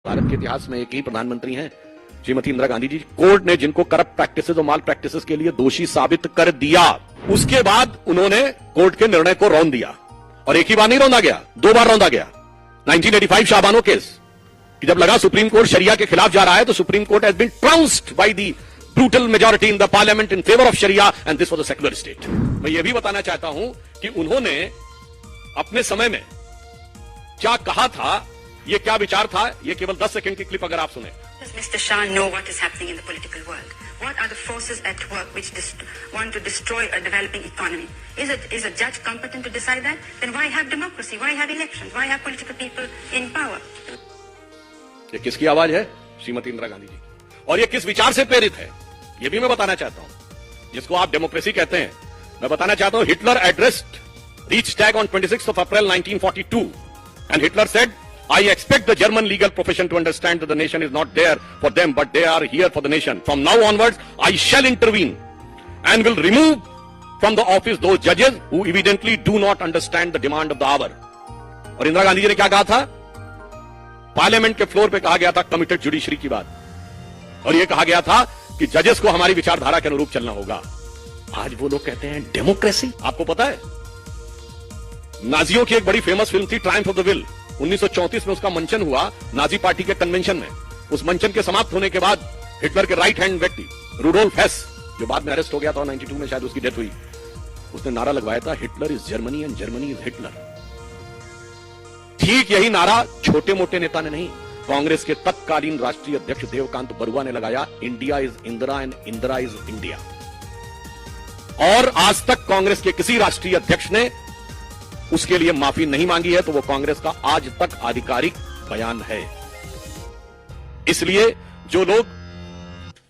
भारत के इतिहास में एक ही प्रधानमंत्री हैं, श्रीमती इंदिरा गांधी जी। कोर्ट ने जिनको करप्ट प्रैक्टिसेस और माल प्रैक्टिसेस के लिए दोषी साबित कर दिया, उसके बाद उन्होंने कोर्ट के निर्णय को रौंद दिया। और एक ही बार नहीं रौंदा गया, 2 बार रौंदा गया। 1985 शाहबानो केस कि जब लगा सुप्रीम कोर्ट शरिया के खिलाफ जा रहा है, तो Supreme Court has been trounced by the brutal majority in the parliament in favour of sharia and this was a secular state. मैं यह भी बताना चाहता हूं कि उन्होंने अपने समय में क्या कहा था, ये क्या विचार था, ये केवल 10 सेकंड की क्लिप अगर आप सुने। Does Mr. Shah know what is happening in the political world? What are the forces at work which want to destroy a developing economy? Is a judge competent to decide that? Then why have democracy? Why have elections? Why have political people in power? ये किसकी आवाज है? श्रीमती इंदिरा गांधी जी। और ये किस विचार से प्रेरित है, ये भी मैं बताना चाहता हूं। जिसको आप डेमोक्रेसी कहते हैं, मैं बताना चाहता हूं, Hitler addressed Reichstag on 26th of April 1942 and Hitler said, I expect the German legal profession to understand that the nation is not there for them, but they are here for the nation. From now onwards, I shall intervene and will remove from the office those judges who evidently do not understand the demand of the hour. और इंदिरा गांधी जी ने क्या कहा था? Parliament के floor पे कहा गया था कमिटेड जुडिशरी की बात, और यह कहा गया था कि जजेस को हमारी विचारधारा के अनुरूप चलना होगा। आज वो लोग कहते हैं डेमोक्रेसी। आपको पता है, नाजियों की एक बड़ी फेमस फिल्म थी ट्रायम्फ ऑफ द विल। 1934 में उसका मंचन हुआ नाजी पार्टी के कन्वेंशन में। उस मंचन के समाप्त होने के बाद हिटलर के राइट हैंड व्यक्ति रूडोल्फ हेस, जो बाद में अरेस्ट हो गया था, 92 में शायद उसकी डेथ हुई, उसने नारा लगवाया था, Hitler is Germany and Germany is Hitler. ठीक यही नारा छोटे मोटे नेता ने नहीं, कांग्रेस के तत्कालीन राष्ट्रीय अध्यक्ष देवकांत बरुआ ने लगाया, India is Indira and Indira is India. और आज तक कांग्रेस के किसी राष्ट्रीय अध्यक्ष ने उसके लिए माफी नहीं मांगी है, तो वो कांग्रेस का आज तक आधिकारिक बयान है। इसलिए जो लोग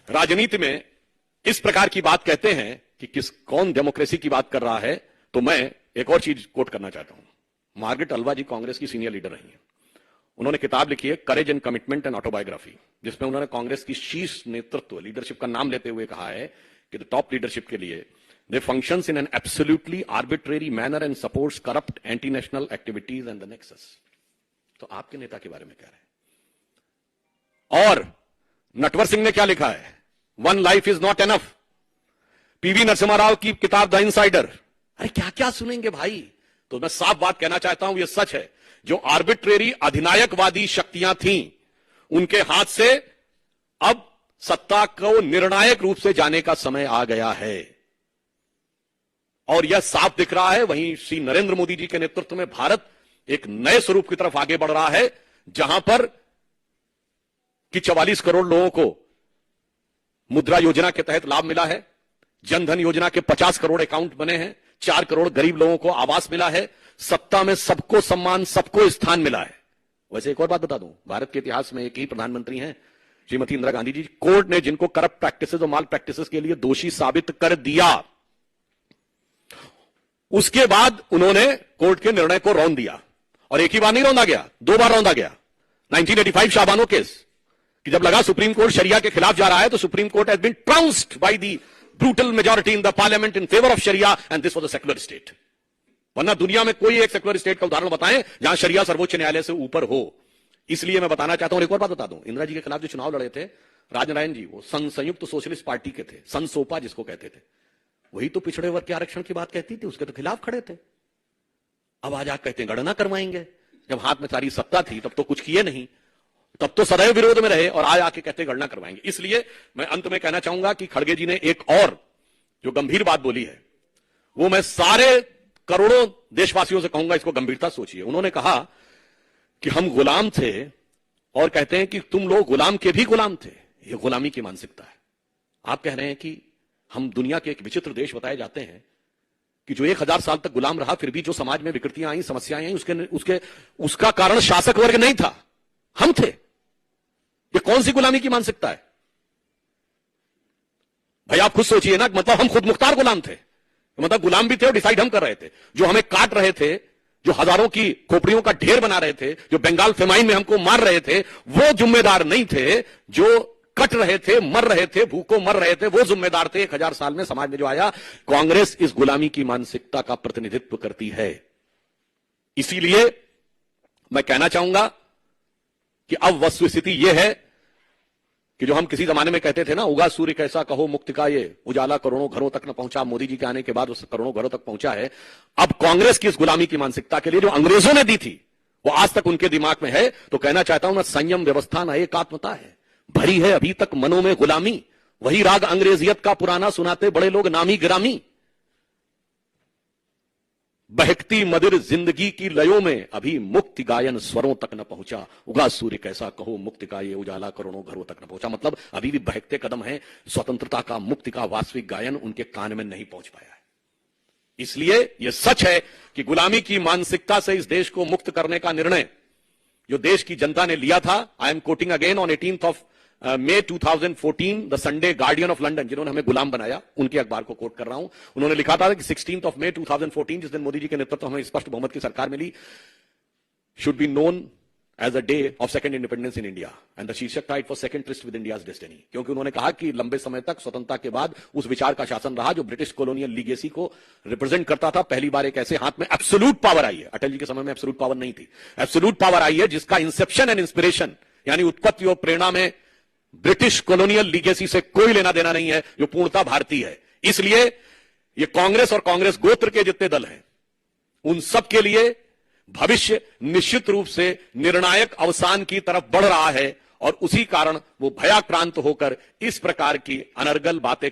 राजनीति में इस प्रकार की बात कहते हैं कि कौन डेमोक्रेसी की बात कर रहा है, तो मैं एक और चीज कोट करना चाहता हूं। मार्गरेट अल्वा जी कांग्रेस की सीनियर लीडर रही हैं। उन्होंने किताब लिखी है courage and commitment and autobiography, जिसमें उन्होंने कांग्रेस की शीर्ष नेतृत्व लीडरशिप का नाम लेते हुए कहा है कि द टॉप लीडरशिप के लिए they functions in an absolutely arbitrary manner and supports corrupt anti-national activities and the nexus। तो आपके नेता के बारे में कह रहे हैं। और नटवर सिंह ने क्या लिखा है, one life is not enough. PV Narasimha Rao की किताब द इनसाइडर। अरे क्या क्या सुनेंगे भाई। तो मैं साफ बात कहना चाहता हूं, यह सच है, जो आर्बिट्रेरी अधिनायकवादी शक्तियां थीं, उनके हाथ से अब सत्ता को निर्णायक रूप से जाने का समय आ गया है। और यह साफ दिख रहा है। वहीं श्री नरेंद्र मोदी जी के नेतृत्व में भारत एक नए स्वरूप की तरफ आगे बढ़ रहा है, जहां पर कि 44 करोड़ लोगों को मुद्रा योजना के तहत लाभ मिला है, जनधन योजना के 50 करोड़ अकाउंट बने हैं, 4 करोड़ गरीब लोगों को आवास मिला है, सत्ता में सबको सम्मान, सबको स्थान मिला है। वैसे एक और बात बता दूं, भारत के इतिहास में एक ही प्रधानमंत्री हैं, श्रीमती इंदिरा गांधी जी। कोर्ट ने जिनको करप्ट प्रैक्टिसेस और माल प्रैक्टिसेस के लिए दोषी साबित कर दिया, उसके बाद उन्होंने कोर्ट के निर्णय को रौंद दिया। और एक ही बार नहीं रौंदा गया, 2 बार रौंदा गया। 1985 शाहबानो केस कि जब लगा सुप्रीम कोर्ट शरिया के खिलाफ जा रहा है, तो Supreme Court has been trounced by the brutal majority in the parliament in favour of sharia and this was a secular state. वरना दुनिया में कोई एक सेक्युलर स्टेट का उदाहरण बताएं जहां शरिया सर्वोच्च न्यायालय से ऊपर हो। इसलिए मैं बताना चाहता हूं, एक और बात बता दूं, इंदिरा जी के खिलाफ जो चुनाव लड़े थे राजनारायण जी, वो संयुक्त सोशलिस्ट पार्टी के थे, संसोपा जिसको कहते थे। वही तो पिछड़े वर्ग के आरक्षण की बात कहती थी, उसके तो खिलाफ खड़े थे। अब आज आप कहते हैं गणना करवाएंगे। जब हाथ में सारी सत्ता थी तब तो कुछ किए नहीं, तब तो सदैव विरोध में रहे, और आज आके कहते गणना करवाएंगे। इसलिए मैं अंत में कहना चाहूंगा कि खड़गे जी ने एक और जो गंभीर बात बोली है, वो मैं सारे करोड़ों देशवासियों से कहूंगा, इसको गंभीरता सोचिए। उन्होंने कहा कि हम गुलाम थे, और कहते हैं कि तुम लोग गुलाम के भी गुलाम थे। यह गुलामी की मानसिकता है। आप कह रहे हैं कि हम दुनिया के एक विचित्र देश बताए जाते हैं कि जो 1000 साल तक गुलाम रहा, फिर भी जो समाज में विकृतियां आई, समस्याएं आई, उसका कारण शासक वर्ग नहीं था, हम थे। ये कौन सी गुलामी की मानसिकता है भाई? आप खुद सोचिए ना। मतलब हम खुद मुख्तार गुलाम थे, मतलब गुलाम भी थे और डिसाइड हम कर रहे थे। जो हमें काट रहे थे, जो हजारों की खोपड़ियों का ढेर बना रहे थे, जो बंगाल फेमाइन में हमको मार रहे थे, वो जिम्मेदार नहीं थे। जो कट रहे थे, मर रहे थे, भूखों मर रहे थे, वो जिम्मेदार थे। 1000 साल में समाज में जो आया, कांग्रेस इस गुलामी की मानसिकता का प्रतिनिधित्व करती है। इसीलिए मैं कहना चाहूंगा कि अब वस्तुस्थिति यह है कि जो हम किसी जमाने में कहते थे ना, उगा सूर्य कैसा कहो मुक्ति का ये उजाला करोड़ों घरों तक न पहुंचा, मोदी जी के आने के बाद उस करोड़ों घरों तक पहुंचा है। अब कांग्रेस की इस गुलामी की मानसिकता के लिए जो अंग्रेजों ने दी थी वो आज तक उनके दिमाग में है। तो कहना चाहता हूं ना, संयम व्यवस्था न एकात्मता है, भरी है अभी तक मनों में गुलामी, वही राग अंग्रेजियत का पुराना सुनाते बड़े लोग नामी गिरामी। बहकती मदिर जिंदगी की लयों में अभी मुक्ति गायन स्वरों तक न पहुंचा, उगा सूर्य कैसा कहो मुक्ति का ये उजाला करोड़ों घरों तक न पहुंचा। मतलब अभी भी बहकते कदम है, स्वतंत्रता का मुक्ति का वास्तविक गायन उनके कान में नहीं पहुंच पाया है। इसलिए यह सच है कि गुलामी की मानसिकता से इस देश को मुक्त करने का निर्णय जो देश की जनता ने लिया था, I am quoting again on 18th of May 2014 the Sunday guardian of London, जिन्होंने हमें गुलाम बनाया, उनके अखबार को कोट कर रहा हूं। उन्होंने लिखा था कि 16th of May 2014, जिस दिन मोदी जी के नेतृत्व में स्पष्ट बहुमत की सरकार मिली, should be known as a day of second independence in India and the शीर्षक था it was second tryst with India's destiny. क्योंकि उन्होंने कहा कि लंबे समय तक स्वतंत्रता के बाद उस विचार का शासन रहा जो ब्रिटिश कॉलोनियल लीगेसी को रिप्रेजेंट करता था। पहली बार एक ऐसे हाथ में एब्सोल्यूट पावर आई है, अटल जी के समय में एब्सोल्यूट पावर नहीं थी, एब्सोल्यूट पावर आई है जिसका इंसेप्शन एंड इंस्पिरेशन यानी उत्पत्ति और प्रेरणा में ब्रिटिश कॉलोनियल लीगेसी से कोई लेना देना नहीं है, जो पूर्णता भारतीय है। इसलिए ये कांग्रेस और कांग्रेस गोत्र के जितने दल हैं, उन सब के लिए भविष्य निश्चित रूप से निर्णायक अवसान की तरफ बढ़ रहा है और उसी कारण वो भयाक्रांत होकर इस प्रकार की अनर्गल बातें